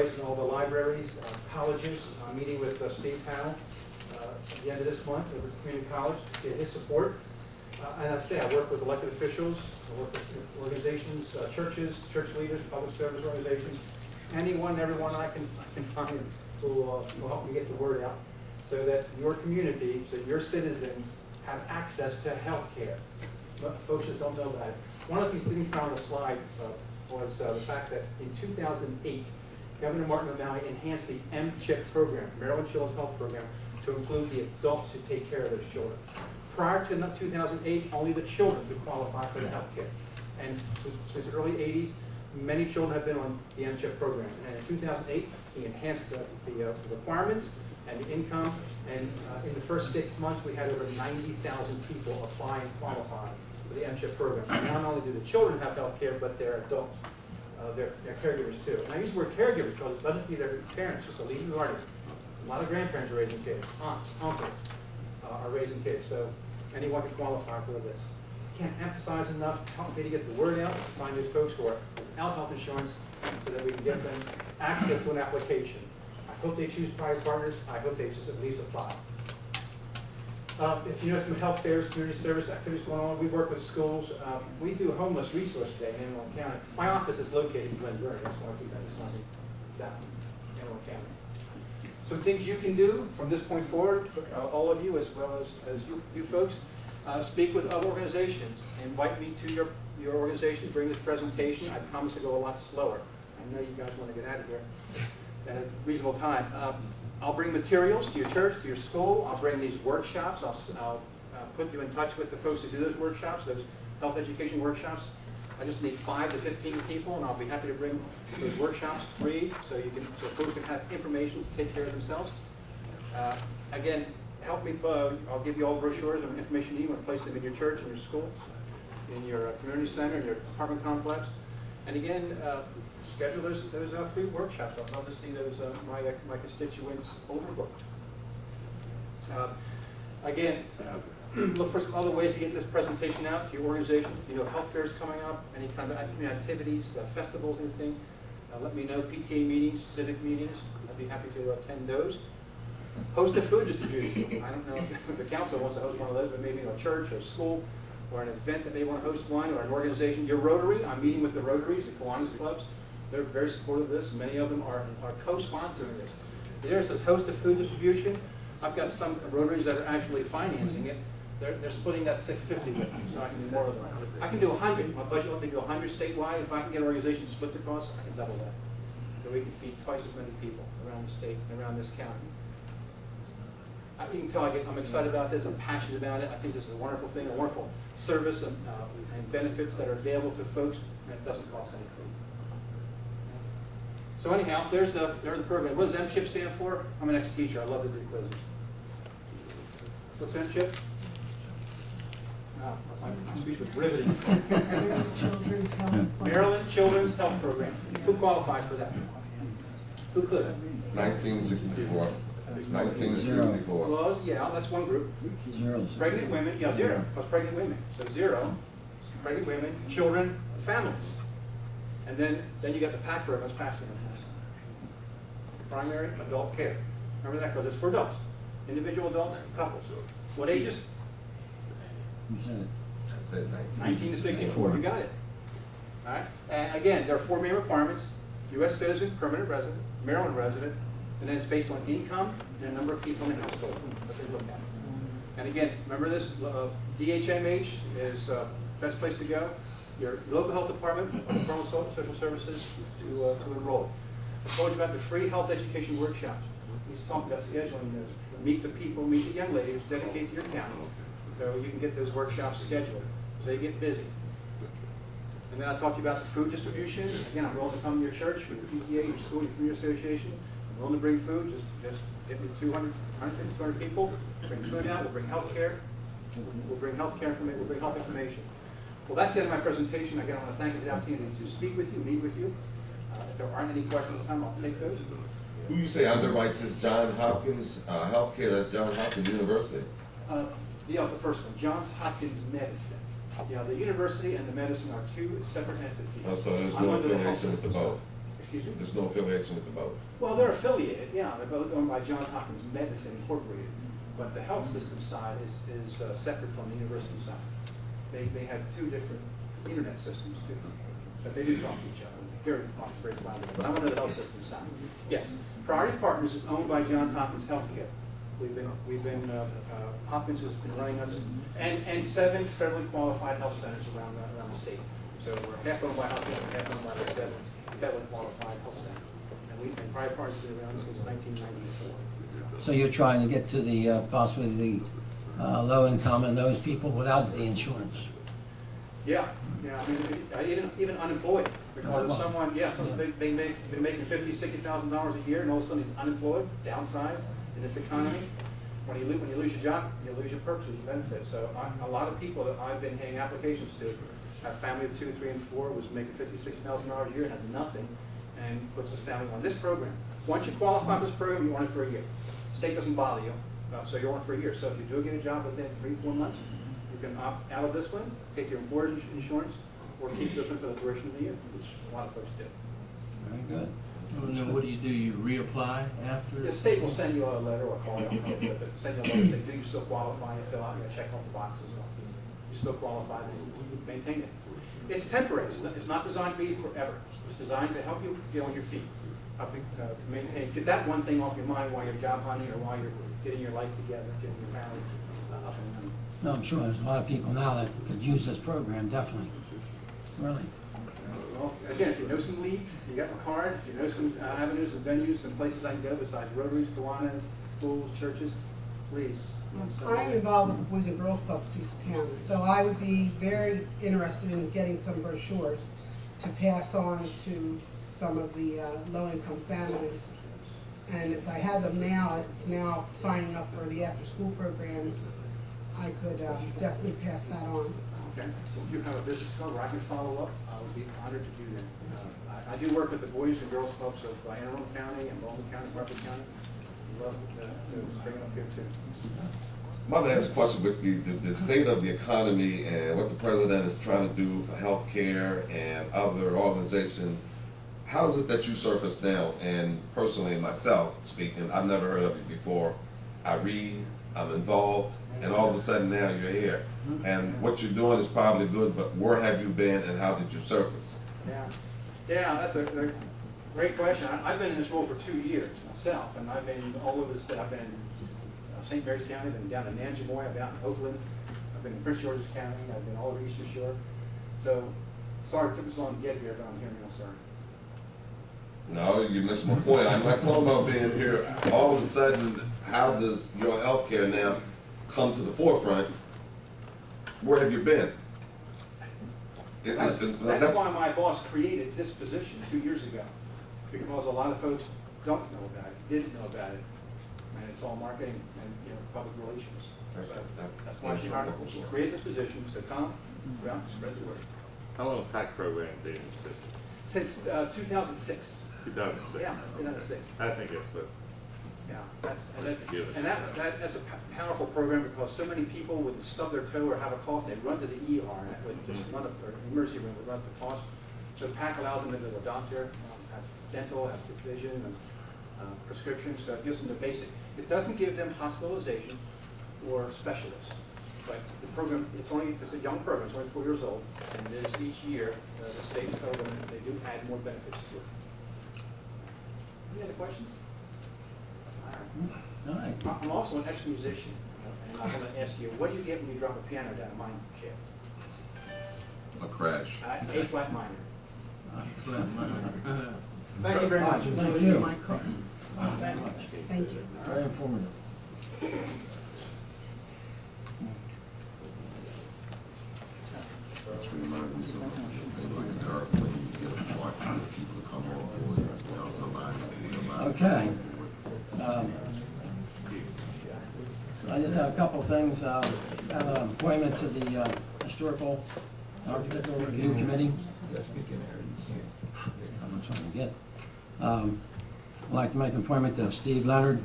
in all the libraries, colleges. I'm meeting with Steve Powell at the end of this month over at community college to get his support. And I say I work with elected officials, I work with organizations, churches, church leaders, public service organizations, anyone and everyone I can find who will help me get the word out so that your community, so your citizens have access to health care. Folks just don't know that. One of the things found on the slide was the fact that in 2008, Governor Martin O'Malley enhanced the MSHA program, Maryland Children's Health Program, to include the adults who take care of their children. Prior to 2008, only the children could qualify for the health care. And since the early 80s, many children have been on the MSHA program. And in 2008, he enhanced the requirements and the income. And in the first 6 months, we had over 90,000 people apply and qualify for the MSHA program. And not only do the children have health care, but their adults. They're caregivers too. And I use the word caregivers because it doesn't mean they're parents, just a leading guardian. A lot of grandparents are raising kids, aunts, uncles are raising kids, so anyone can qualify for this. Can't emphasize enough, help me to get the word out, find those folks who are without health insurance so that we can get them access to an application. I hope they choose private partners. I hope they just at least apply. If you know some health fairs, community service activities going on, we work with schools. We do a homeless resource day in Anne Arundel County. My office is located in Glen Burnie. I just want to keep that in mind. That Anne Arundel County. Some things you can do from this point forward, all of you as well as you folks, speak with other organizations. Invite me to your organization to bring this presentation. I promise to go a lot slower. I know you guys want to get out of here at a reasonable time. I'll bring materials to your church, to your school. I'll bring these workshops. I'll put you in touch with the folks who do those workshops, those health education workshops. I just need 5 to 15 people, and I'll be happy to bring those workshops free so folks can have information to take care of themselves. Again, help me. I'll give you all brochures and information you need. Want to place them in your church, in your school, in your community center, in your apartment complex. And again, schedule those free workshops. I'd love to see those my constituents overbooked. Again, look for some other ways to get this presentation out to your organization. If you know health fairs coming up, any kind of activities, festivals, anything, let me know. PTA meetings, civic meetings. I'd be happy to attend those. Host a food distribution. I don't know if the council wants to host one of those, but maybe a church or a school or an event that they want to host one, or an organization. Your Rotary, I'm meeting with the Rotaries, the Kiwanis clubs. They're very supportive of this. Many of them are co-sponsoring this. There it says host a food distribution. I've got some Rotaries that are actually financing it. They're splitting that $650 with me, so I can do more of them. I can do 100. My budget let me do 100 statewide. If I can get an organization to split the cost, I can double that. So we can feed twice as many people around the state and around this county. You can tell I'm excited about this. I'm passionate about it. I think this is a wonderful thing, a wonderful service and benefits that are available to folks, and it doesn't cost anything. So anyhow, there's the program. What does MSHA stand for? I'm an ex-teacher. I love to do quizzes. What's MSHA? My speech was riveting. Maryland Children's Health Program. Who qualified for that? Who could? 1964. 1964. Well, yeah, that's one group. Pregnant women, yeah, 0, because pregnant women. So 0, pregnant women, children, families. And then you got the PAC program that's passed in the past. Primary adult care. Remember that, because it's for adults. Individual adults, couples. What ages? You said it. That's it, 19 to 64. You got it. All right. And again, there are 4 main requirements: U.S. citizen, permanent resident, Maryland resident, and then it's based on income and the number of people in the household that they look at. And again, remember this: DHMH is the best place to go. Your local health department, Department of Social Services, to enroll. I told you about the free health education workshops. He's talking about scheduling those. Meet the people, meet the young ladies dedicated to your county, so you can get those workshops scheduled as they get busy. And then I talked to you about the food distribution. Again, I'm willing to come to your church, your PTA, your school, your community association. I'm willing to bring food. Just get me 200, 150, 200 people. Bring food out. We'll bring health care. We'll bring health care information. We'll bring health information. Well, that's the end of my presentation. Again, I want to thank you for the opportunity to speak with you, meet with you. If there aren't any questions at the time, I'll take those. Who you say underwrites this? Johns Hopkins Healthcare. That's Johns Hopkins University. The first one, Johns Hopkins Medicine. Yeah, the university and the medicine are 2 separate entities. Oh, so there's no affiliation with the both. Excuse me? There's no affiliation with the both. Well, they're affiliated, yeah, they're both owned by Johns Hopkins Medicine Incorporated, but the health system side is separate from the university side. They have two different internet systems too, but they do talk to each other. Very collaborative, but I'm under the health system side. Yes, Priority Partners is owned by Johns Hopkins Healthcare. Hopkins has been running us, and 7 federally qualified health centers around the state. So we're half owned by Hopkins and half owned by the 7 federally qualified health centers. And Priority Partners has been around since 1994. So you're trying to get to the, possibly the low income and those people without the insurance? Yeah, I mean, even unemployed, because someone, been making $50,000, $60,000 a year, and all of a sudden he's unemployed, downsized in this economy. When you lose your job, you lose your perks, lose your benefits. So a lot of people that I've been handing applications to have family of 2, 3, and 4, was making $50,000, $60,000 a year and has nothing, and puts his family on this program. Once you qualify for this program, you're on it for a year. State doesn't bother you, so you're on it for a year. So if you do get a job within 3, 4 months, you can opt out of this one, take your employer's insurance, or keep this one for the duration of the year, which a lot of folks do. Very good. And then what do? You reapply after? The state will send you a letter or a call, send you a letter saying, do you still qualify? You fill out, you check off the boxes. You still qualify, you maintain it. It's temporary. It's not designed to be forever. It's designed to help you get on your feet, help you maintain, get that one thing off your mind while you're job hunting or while you're getting your life together, getting your family up and running. No, I'm sure there's a lot of people now that could use this program, definitely. Really. Well, again, if you know some leads, you got my card. If you know some avenues and venues and places I can go besides Rotaries, Kiwanis, schools, churches, please. I'm involved with the Boys and Girls Club of Cecil County, so I would be very interested in getting some brochures to pass on to some of the low-income families. And if I had them now signing up for the after-school programs, I could definitely pass that on. Okay. So if you have a business card where I can follow up, I would be honored to do that. I do work with the Boys and Girls Clubs of Anne Arundel County and Baldwin County, Harford County. I'd love to bring it up here too. My last question would be the state of the economy and what the president is trying to do for healthcare and other organizations. How is it that you surface now? And personally, myself speaking, I've never heard of it before. I read, I'm involved, and all of a sudden now you're here. And what you're doing is probably good, but where have you been and how did you surface? Yeah, that's a great question. I've been in this role for 2 years myself, and I've been all over the state. I've been in St. Mary's County, I've been down in Nanjemoy, I've been out in Oakland, I've been in Prince George's County, I've been all over Eastern Shore. So, sorry it took us long to get here, but I'm here now, sorry. No, you missed my point. I'm not talking about being here. All of a sudden, how does your healthcare now come to the forefront? Where have you been? That's why my boss created this position 2 years ago, because a lot of folks don't know about it, didn't know about it, and it's all marketing and public relations. So that's why she created this position. So Tom, around, spread the word. How long has PAC program been in existence? Since 2006. 2006. Yeah, 2006. I think it's good. Yeah, that's a powerful program because so many people would stub their toe or have a cough, they'd run to the ER, and that would just run up their emergency room, would run up the cost. So PAC allows them to go to a doctor, have dental, have vision, and prescriptions, so it gives them the basic. It doesn't give them hospitalization or specialists, but the program, it's a young program, it's only 4 years old, and it is each year, the state and federal government, they do add more benefits to it. Any other questions? All right. I'm also an ex-musician, and I'm going to ask you, what do you get when you drop a piano down a mine shaft? A crash. A flat minor. Thank Thank you very much. Thank you. My card. Thank you. Very informative. This reminds me so much of like Dark when you get a partner, people come on board and tell somebody. Okay. I just have a couple of things. I have an appointment to the Historical Architectural Review Committee. I'm trying to get. I'd like to make an appointment to Steve Leonard,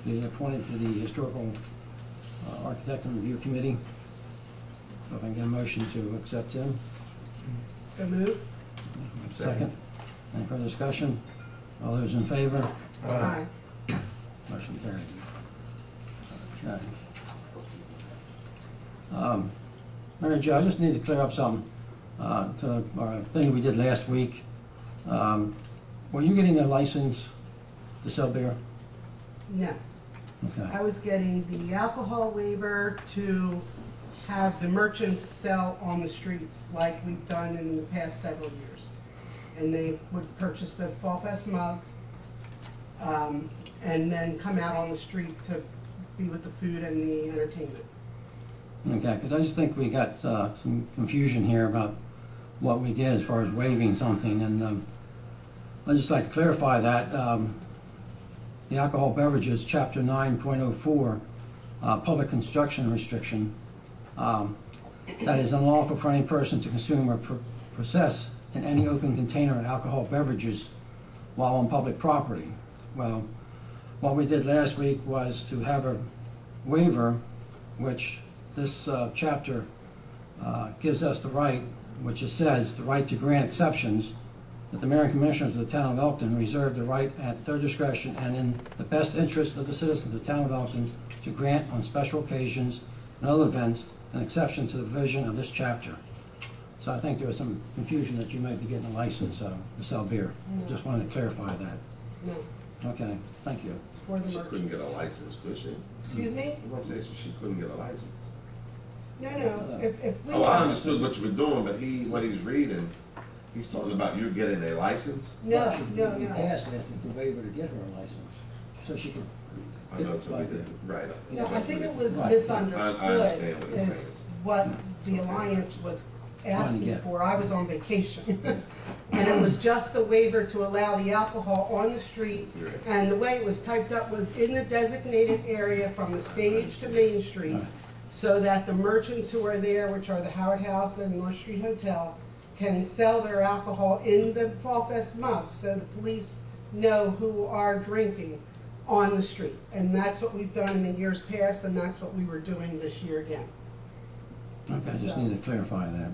be appointed to the Historical Architect and Review Committee. So if I can get a motion to accept him. So move. Second. Any further discussion? All those in favor? Aye. Motion carried. Okay. Mary Jo, I just need to clear up something to our thing we did last week. Were you getting a license to sell beer? No, Okay. I was getting the alcohol waiver to have the merchants sell on the streets like we've done in the past several years. And they would purchase the Fall Fest mug, and then come out on the street to be with the food and the entertainment. Okay, because I just think we got some confusion here about what we did as far as waiving something, and I'd just like to clarify that the alcohol beverages, Chapter 9.04, public construction restriction, that is unlawful for any person to consume or possess in any open container alcohol beverages while on public property. Well, what we did last week was to have a waiver, which this chapter gives us the right, which it says, the right to grant exceptions, that the mayor and commissioners of the town of Elkton reserve the right at their discretion and in the best interest of the citizens of the town of Elkton to grant on special occasions and other events an exception to the provision of this chapter. So I think there was some confusion that you might be getting a license to sell beer. Just wanted to clarify that. No, Okay, thank you. it's for the She couldn't get a merchants. license, could she? Excuse me? I'm saying she couldn't get a license. No, if we. Oh, I understood what you were doing, but what he's reading, he's talking about you getting a license? No, no, We no. asked the waiver to get her a license, so she could. I know, so we did, right. No, I think it was Right. misunderstood. I understand what he's is saying. what the Alliance was asking get. for. I was on vacation. And it was just a waiver to allow the alcohol on the street. Right. And the way it was typed up was in the designated area from the stage to Main Street, Right. so that the merchants who are there, which are the Howard House and North Street Hotel, can sell their alcohol in the Fall Fest mug, so the police know who are drinking on the street. And that's what we've done in the years past, and that's what we were doing this year again. Okay, I just needed to clarify that.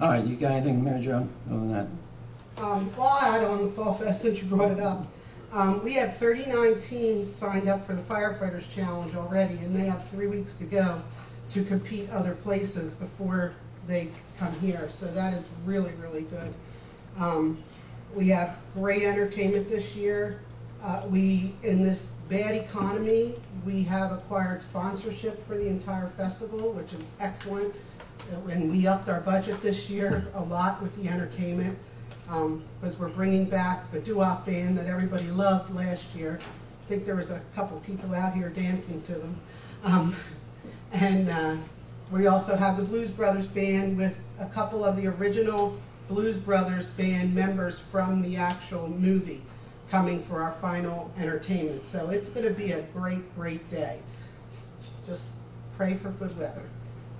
All right, you got anything, Mary Jo, other than that? Well, I had on the Fall Fest since you brought it up. We have 39 teams signed up for the Firefighters Challenge already, and they have 3 weeks to go to compete other places before they come here. So that is really, really good. We have great entertainment this year. In this bad economy, we have acquired sponsorship for the entire festival, which is excellent. And we upped our budget this year a lot with the entertainment, because we're bringing back the doo-wop band that everybody loved last year. I think there was a couple people out here dancing to them. We also have the Blues Brothers Band with a couple of the original Blues Brothers Band members from the actual movie coming for our final entertainment. So it's going to be a great, great day. Just pray for good weather.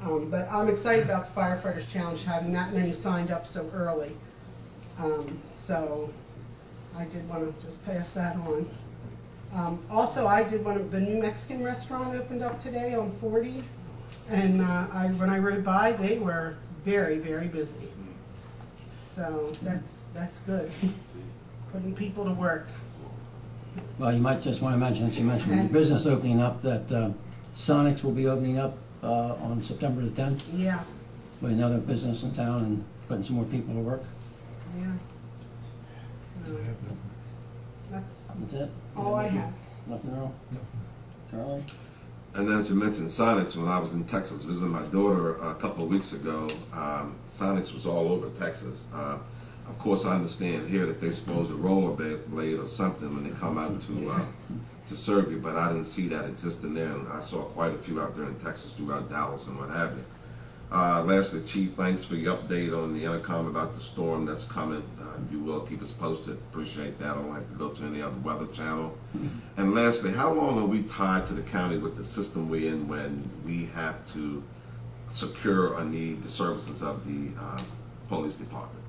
But I'm excited about the Firefighters Challenge, having that many signed up so early. So I did want to just pass that on. Also, I did the new Mexican restaurant opened up today on 40. And when I rode by, they were very, very busy. So that's good. Putting people to work. Well, you might just want to mention, that you mentioned the business opening up, that Sonics will be opening up on September the 10th. Yeah, With another business in town and putting some more people to work. yeah. That's That's it? all I have. Nothing wrong? Charlie? And then as you mentioned Sonics, when I was in Texas visiting my daughter a couple of weeks ago, Sonics was all over Texas. Of course, I understand here that they're supposed to rollerblade or something when they come out to serve you, but I didn't see that existing there. And I saw quite a few out there in Texas, throughout Dallas and what have you. Lastly, Chief, thanks for your update on the intercom about the storm that's coming. If you will, keep us posted. Appreciate that. I don't have to go to any other weather channel. And lastly, how long are we tied to the county with the system we're in when we have to secure or need the services of the police department?